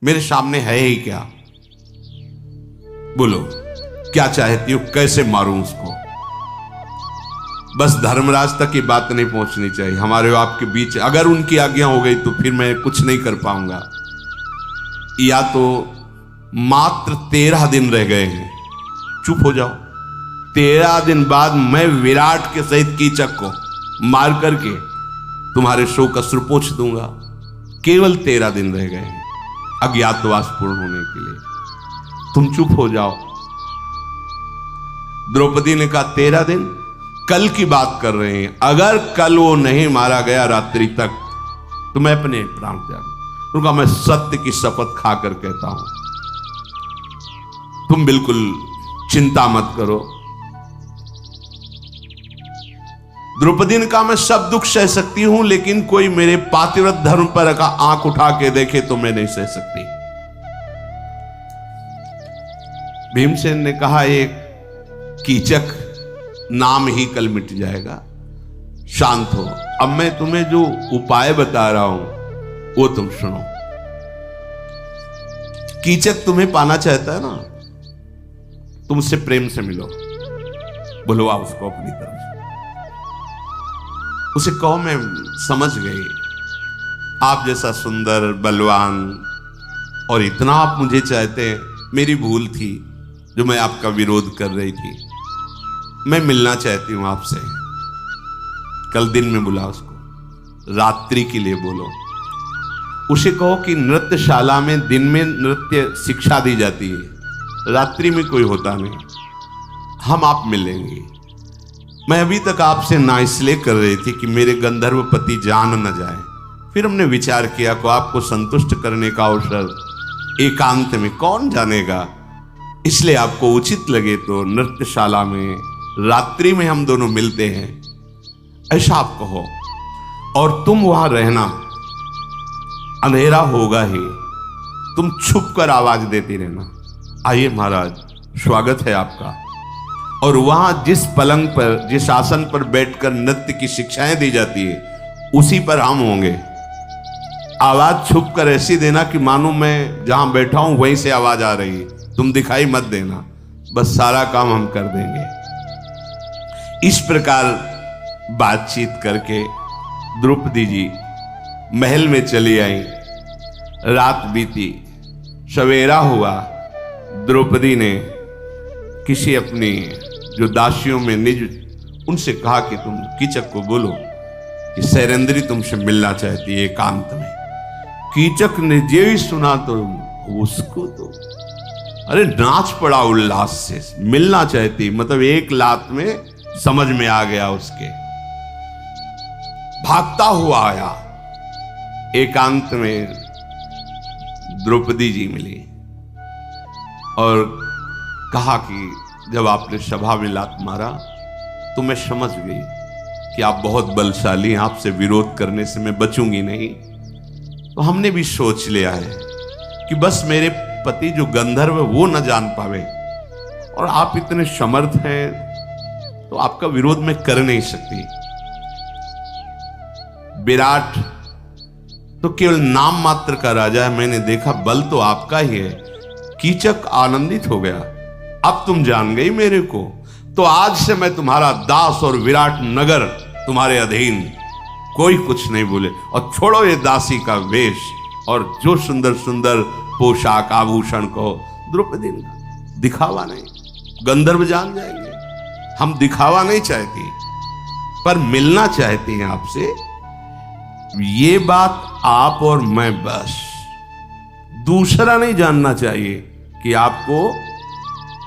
मेरे सामने है ही क्या? बोलो क्या चाहती हो, कैसे मारूं उसको? बस धर्मराज तक ये बात नहीं पहुंचनी चाहिए हमारे और आपके बीच। अगर उनकी आज्ञा हो गई तो फिर मैं कुछ नहीं कर पाऊंगा। या तो मात्र 13 दिन रह गए हैं, चुप हो जाओ। 13 दिन बाद मैं विराट के सहित कीचक को मार करके तुम्हारे शोक अश्रु पोंछ दूंगा। केवल 13 दिन रह गए हैं अज्ञातवास पूर्ण होने के लिए, तुम चुप हो जाओ। द्रौपदी ने कहा 13 दिन, कल की बात कर रहे हैं, अगर कल वो नहीं मारा गया रात्रि तक तो मैं अपने प्राण त्याग दूंगा। मैं सत्य की शपथ खाकर कहता हूं, तुम बिल्कुल चिंता मत करो। द्रौपदी ने कहा मैं सब दुख सह सकती हूं, लेकिन कोई मेरे पातिव्रत धर्म पर आंख उठा के देखे तो मैं नहीं सह सकती। भीमसेन ने कहा एक कीचक नाम ही कल मिट जाएगा, शांत हो। अब मैं तुम्हें जो उपाय बता रहा हूं वो तुम सुनो। कीचक तुम्हें पाना चाहता है ना, तुम उससे प्रेम से मिलो, बुलवा उसको अपनी तरफ। उसे कहो मैं समझ गई, आप जैसा सुंदर बलवान और इतना आप मुझे चाहते हैं, मेरी भूल थी जो मैं आपका विरोध कर रही थी। मैं मिलना चाहती हूं आपसे। कल दिन में बुला उसको, रात्रि के लिए बोलो। उसे कहो कि नृत्यशाला में दिन में नृत्य शिक्षा दी जाती है, रात्रि में कोई होता नहीं, हम आप मिलेंगे। मैं अभी तक आपसे ना इसलिए कर रही थी कि मेरे गंधर्व पति जान न जाए, फिर हमने विचार किया को आपको संतुष्ट करने का अवसर एकांत में कौन जानेगा, इसलिए आपको उचित लगे तो नृत्यशाला में रात्रि में हम दोनों मिलते हैं, ऐसा आप कहो। और तुम वहां रहना, अंधेरा होगा ही, तुम छुप कर आवाज देती रहना, आइए महाराज स्वागत है आपका। और वहां जिस पलंग पर, जिस आसन पर बैठकर नृत्य की शिक्षाएं दी जाती है, उसी पर हम होंगे। आवाज छुप कर ऐसी देना कि मानो मैं जहां बैठा हूं वहीं से आवाज आ रही है, तुम दिखाई मत देना, बस सारा काम हम कर देंगे। इस प्रकार बातचीत करके द्रौपदी जी महल में चली आई। रात बीती, सवेरा हुआ। द्रौपदी ने किसी अपनी जो दासियों में निज, उनसे कहा कि तुम कीचक को बोलो कि सैरेंद्री तुमसे मिलना चाहती है एकांत में। कीचक ने जो ही सुना तो उसको तो अरे नाच पड़ा उल्लास से, मिलना चाहती, मतलब एक लात में समझ में आ गया उसके। भागता हुआ आया, एकांत में द्रौपदी जी मिली और कहा कि जब आपने सभा में लात मारा तो मैं समझ गई कि आप बहुत बलशाली हैं, आपसे विरोध करने से मैं बचूंगी नहीं। तो हमने भी सोच लिया है कि बस मेरे पति जो गंधर्व है वो न जान पावे, और आप इतने समर्थ हैं तो आपका विरोध मैं कर नहीं सकती। विराट तो केवल नाम मात्र का राजा है, मैंने देखा बल तो आपका ही है। कीचक आनंदित हो गया, अब तुम जान गई मेरे को, तो आज से मैं तुम्हारा दास और विराट नगर तुम्हारे अधीन, कोई कुछ नहीं बोले। और छोड़ो ये दासी का वेश और जो सुंदर सुंदर पोशाक आभूषण को। द्रौपदी ने दिखावा नहीं, गंधर्व जान जाएंगे, हम दिखावा नहीं चाहती, पर मिलना चाहती हैं आपसे। ये बात आप और मैं, बस दूसरा नहीं जानना चाहिए कि आपको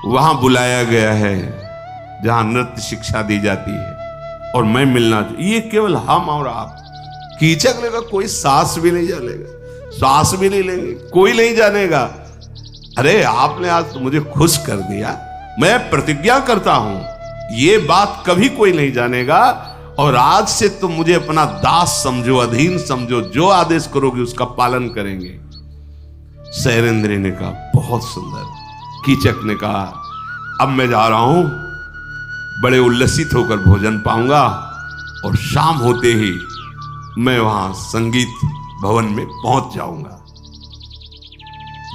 वहां बुलाया गया है जहां नृत्य शिक्षा दी जाती है, और मैं मिलना, ये केवल हम और आप। कीचक लेगा, कोई सांस भी नहीं जानेगा, सांस भी नहीं लेंगे, कोई नहीं जानेगा। अरे आपने आज तो मुझे खुश कर दिया, मैं प्रतिज्ञा करता हूं ये बात कभी कोई नहीं जानेगा, और आज से तुम मुझे अपना दास समझो, अधीन समझो, जो आदेश करोगे उसका पालन करेंगे। सैरेंद्री ने कहा बहुत सुंदर। कीचक ने कहा अब मैं जा रहा हूं, बड़े उल्लसित होकर भोजन पाऊंगा, और शाम होते ही मैं वहां संगीत भवन में पहुंच जाऊंगा।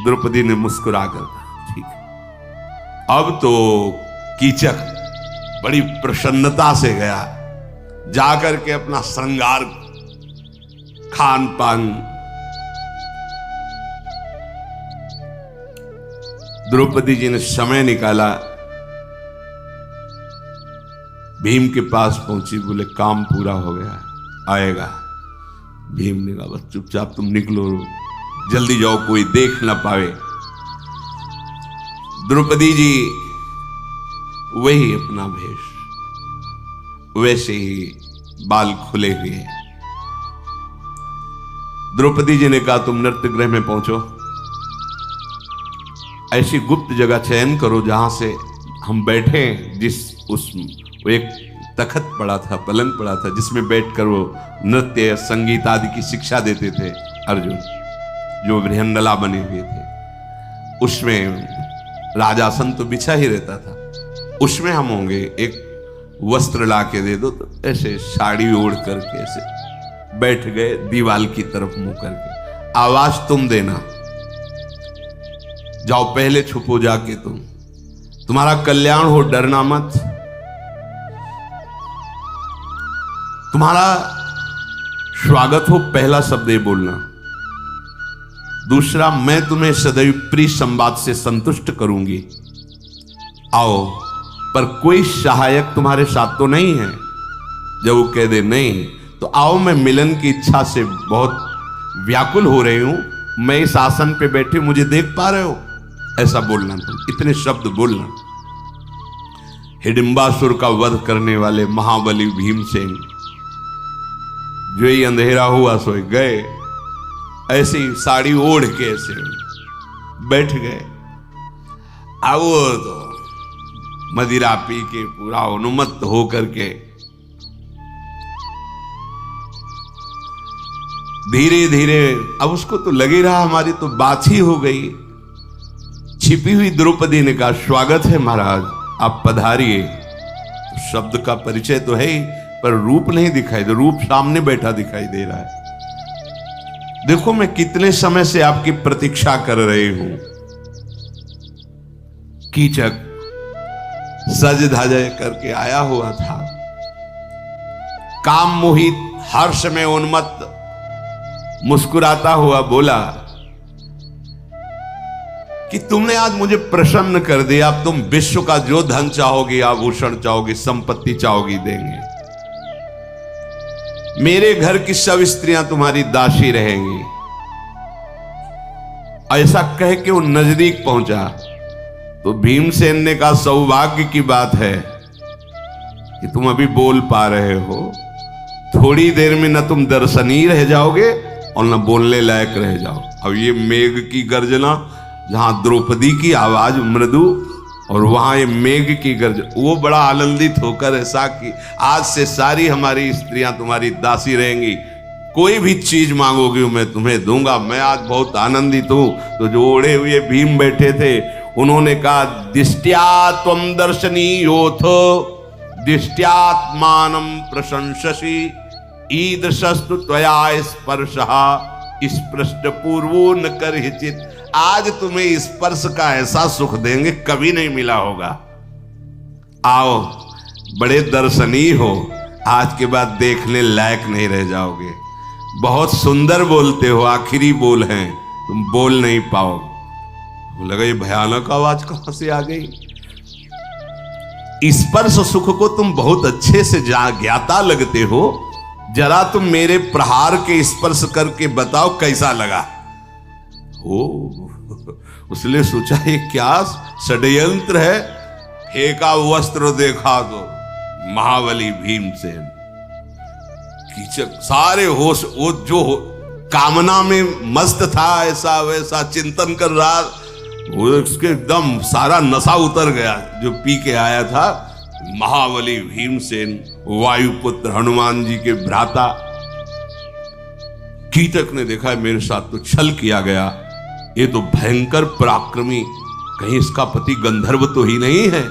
द्रौपदी ने मुस्कुराकर कहा, ठीक है। अब तो कीचक बड़ी प्रसन्नता से गया, जाकर के अपना श्रृंगार, खान पान, द्रौपदी जी ने समय निकाला, भीम के पास पहुंची, बोले काम पूरा हो गया, आएगा। भीम ने कहा बस चुपचाप तुम निकलो, जल्दी जाओ, कोई देख ना पावे। द्रौपदी जी वही अपना भेष, वैसे ही बाल खुले हुए। द्रौपदी जी ने कहा तुम नृत्य गृह में पहुंचो, ऐसी गुप्त जगह चयन करो जहां से हम बैठे, जिस उस वो एक तखत पड़ा था, पलंग पड़ा था, जिसमें बैठकर वो नृत्य संगीत आदि की शिक्षा देते थे अर्जुन, जो बृहन्नला बने हुए थे। उसमें राजासन तो बिछा ही रहता था, उसमें हम होंगे। एक वस्त्र ला के दे दो, तो ऐसे साड़ी ओढ़ करके ऐसे बैठ गए, दीवाल की तरफ मुंह करके। आवाज तुम देना, जाओ पहले छुपो जाके, तुम्हारा कल्याण हो, डरना मत। तुम्हारा स्वागत हो, पहला शब्द ये बोलना। दूसरा, मैं तुम्हें सदैव प्रिय संवाद से संतुष्ट करूंगी, आओ। पर कोई सहायक तुम्हारे साथ तो नहीं है? जब वो कह दे नहीं, तो आओ, मैं मिलन की इच्छा से बहुत व्याकुल हो रही हूं, मैं इस आसन पे बैठी, मुझे देख पा रहे हो? ऐसा बोलना, तुम इतने शब्द बोलना। हिडिंबासुर का वध करने वाले महाबली भीमसेन जो ही अंधेरा हुआ सो गए, ऐसी साड़ी ओढ़ के ऐसे बैठ गए। अब वो तो मदिरा पी के पूरा उन्मत्त होकर के धीरे धीरे, अब उसको तो लगे रहा हमारी तो बात ही हो गई। छिपी हुई द्रौपदी ने कहा स्वागत है महाराज, आप पधारिए। शब्द का परिचय तो है ही, पर रूप नहीं दिखाई दे, रूप सामने बैठा दिखाई दे रहा है। देखो मैं कितने समय से आपकी प्रतीक्षा कर रही हूं। कीचक सज धज करके आया हुआ था, काम मोहित, हर्ष में उन्मत्त, मुस्कुराता हुआ बोला कि तुमने आज मुझे प्रसन्न कर दिया, अब तुम विश्व का जो धन चाहोगी, आभूषण चाहोगी, संपत्ति चाहोगी, देंगे। मेरे घर की सब स्त्रियां तुम्हारी दासी रहेंगी। ऐसा कह के वो नजदीक पहुंचा तो भीमसेन ने कहा सौभाग्य की बात है कि तुम अभी बोल पा रहे हो, थोड़ी देर में न तुम दर्शनीय रह जाओगे और न बोलने लायक रह जाओ। अब ये मेघ की गर्जना, जहां द्रौपदी की आवाज मृदु और वहां ये मेघ की गर्जना, वो बड़ा आनंदित होकर ऐसा कि आज से सारी हमारी स्त्रियां तुम्हारी दासी रहेंगी, कोई भी चीज मांगोगी मैं तुम्हें दूंगा, मैं आज बहुत आनंदित हूं। तो जो ओढ़े हुए भीम बैठे थे उन्होंने कहा दिष्ट्या त्वं दर्शनीयोथ दिष्ट्यात्मानं प्रशंससि ईदृशस्तु त्वया स्पर्शः स्पृष्ट पूर्वो न करहिचित्। आज तुम्हें स्पर्श का ऐसा सुख देंगे कभी नहीं मिला होगा। आओ, बड़े दर्शनीय हो, आज के बाद देखने लायक नहीं रह जाओगे। बहुत सुंदर बोलते हो, आखिरी बोल हैं, तुम बोल नहीं पाओगे। लगा ये भयानक आवाज कहां से आ गई। स्पर्श सुख को तुम बहुत अच्छे से ज्ञाता लगते हो, जरा तुम मेरे प्रहार के स्पर्श करके बताओ कैसा लगा। हो उसने सोचा ये क्या षड्यंत्र है, फेंका वस्त्र देखा तो महाबली भीमसेन। कीचक सारे होश, वो जो कामना में मस्त था, ऐसा वैसा चिंतन कर रहा, वो उसके एकदम सारा नशा उतर गया जो पी के आया था। महाबली भीमसेन, वायुपुत्र हनुमान जी के भ्राता। कीचक ने देखा मेरे साथ तो छल किया गया, ये तो भयंकर पराक्रमी, कहीं इसका पति गंधर्व तो ही नहीं है,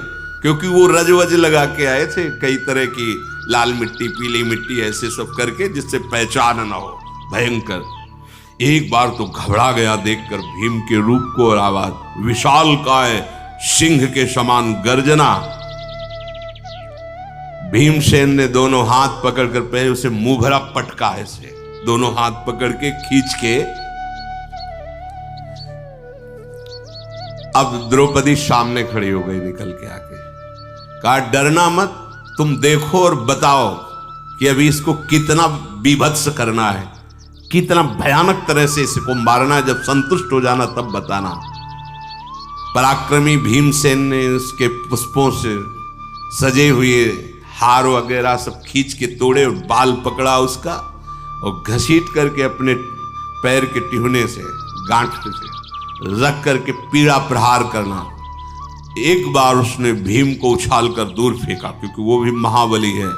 क्योंकि वो रजवज लगा के आए थे, कई तरह की लाल मिट्टी, पीली मिट्टी, ऐसे सब करके, जिससे पहचान ना हो। भयंकर एक बार तो घबरा गया देखकर भीम के रूप को और आवाज, विशालकाय सिंह के समान गर्जना। भीमसेन ने दोनों हाथ पकड़कर पहले उसे मुंह भरा पटका, ऐसे दोनों हाथ पकड़ के खींच के। अब द्रौपदी सामने खड़ी हो गई निकल के आके, कहा डरना मत, तुम देखो और बताओ कि अभी इसको कितना बीभत्स करना है, कितना भयानक तरह से इसको मारना है, जब संतुष्ट हो जाना तब बताना। पराक्रमी भीमसेन ने उसके पुष्पों से सजे हुए हार वगैरह सब खींच के तोड़े और बाल पकड़ा उसका और घसीट करके अपने पैर के टिहने से गांठ से रख करके पीड़ा प्रहार करना। एक बार उसने भीम को उछाल कर दूर फेंका, क्योंकि वो भी महाबली है,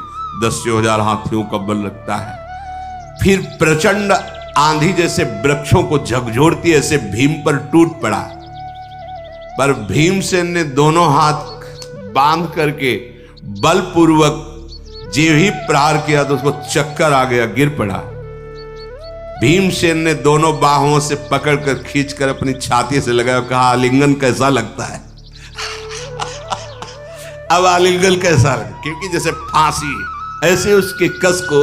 10,000 हाथियों का बल रखता है। फिर प्रचंड आंधी जैसे वृक्षों को झकझोरती ऐसे भीम पर टूट पड़ा, पर भीमसेन ने दोनों हाथ बांध करके बलपूर्वक जो ही प्रहार किया तो उसको चक्कर आ गया, गिर पड़ा। भीमसेन ने दोनों बाहों से पकड़कर खींचकर अपनी छाती से लगाया, कहा आलिंगन कैसा लगता है? अब आलिंगन कैसा लगा, क्योंकि जैसे फांसी ऐसे उसके कस को,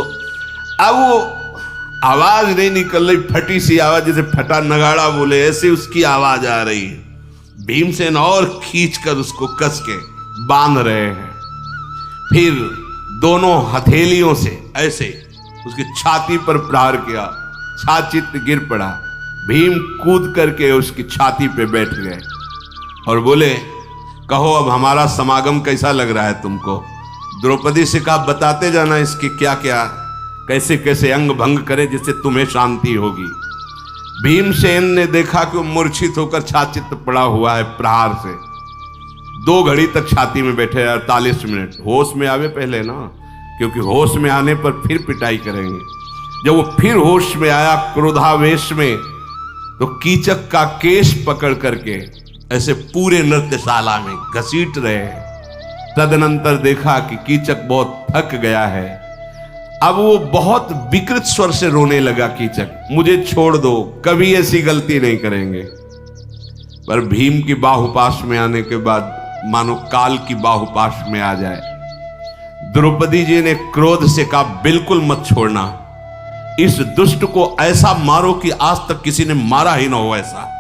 अब वो आवाज नहीं निकल रही, फटी सी आवाज, जैसे फटा नगाड़ा बोले ऐसे उसकी आवाज आ रही है। भीमसेन और खींचकर उसको कस के बांध रहे हैं। फिर दोनों हथेलियों से ऐसे उसकी छाती पर प्रहार किया, छाचित गिर पड़ा। भीम कूद करके उसकी छाती पे बैठ गए और बोले, कहो अब हमारा समागम कैसा लग रहा है तुमको? द्रौपदी से कहा बताते जाना इसके क्या क्या कैसे कैसे अंग भंग करे जिससे तुम्हें शांति होगी। भीमसेन ने देखा कि वो मूर्छित होकर छाचित पड़ा हुआ है प्रहार से। 2 घड़ी तक छाती में बैठे 48 मिनट, होश में आवे पहले ना, क्योंकि होश में आने पर फिर पिटाई करेंगे। जब वो फिर होश में आया क्रोधावेश में, तो कीचक का केश पकड़ करके ऐसे पूरे नृत्यशाला में घसीट रहे हैं। तदनंतर देखा कि कीचक बहुत थक गया है। अब वो बहुत विकृत स्वर से रोने लगा, कीचक मुझे छोड़ दो, कभी ऐसी गलती नहीं करेंगे। पर भीम की बाहुपाश में आने के बाद मानो काल की बाहुपाश में आ जाए। द्रौपदी जी ने क्रोध से कहा बिल्कुल मत छोड़ना, इस दुष्ट को ऐसा मारो कि आज तक किसी ने मारा ही ना हो ऐसा।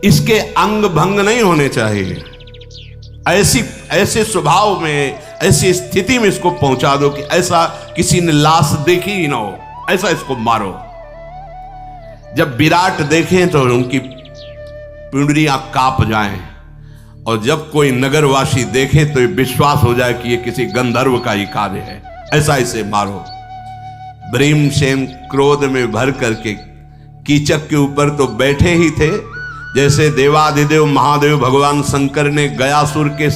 इसके अंग भंग नहीं होने चाहिए, ऐसे स्वभाव में ऐसी स्थिति में इसको पहुंचा दो कि ऐसा किसी ने लाश देखी ही ना हो, ऐसा इसको मारो। जब विराट देखें तो उनकी पिंडलियां कांप जाएं, और जब कोई नगरवासी देखे तो ये विश्वास हो जाए कि ये किसी गंधर्व का ही कार्य है, ऐसा इसे मारो। भीमसेन क्रोध में भर करके कीचक के ऊपर तो बैठे ही थे, जैसे देवाधिदेव महादेव भगवान शंकर ने गयासुर के